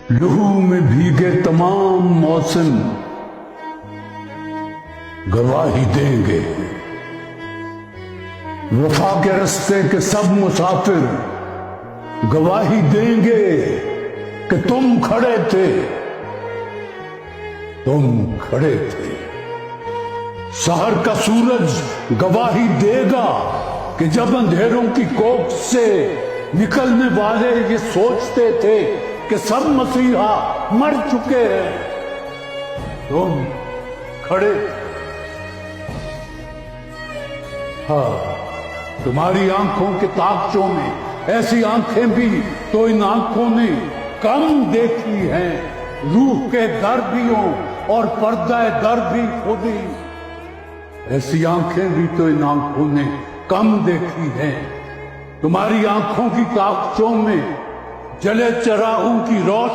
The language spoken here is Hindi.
लहू में भीगे तमाम मौसम गवाही देंगे। वफा के रास्ते के सब मुसाफिर गवाही देंगे कि तुम खड़े थे, तुम खड़े थे। शहर का सूरज गवाही देगा कि जब अंधेरों की कोख से निकलने वाले ये सोचते थे कि सब मसीहा मर चुके हैं, तुम खड़े। हाँ, तुम्हारी आंखों के ताकचों में ऐसी आंखें भी तो इन आंखों ने कम देखी हैं। रूह के दर्दियों और पर्दा दर भी खुदी, ऐसी आंखें भी तो इन आंखों ने कम देखी हैं। तुम्हारी आंखों की ताकचों में जले चरागों की रोशनी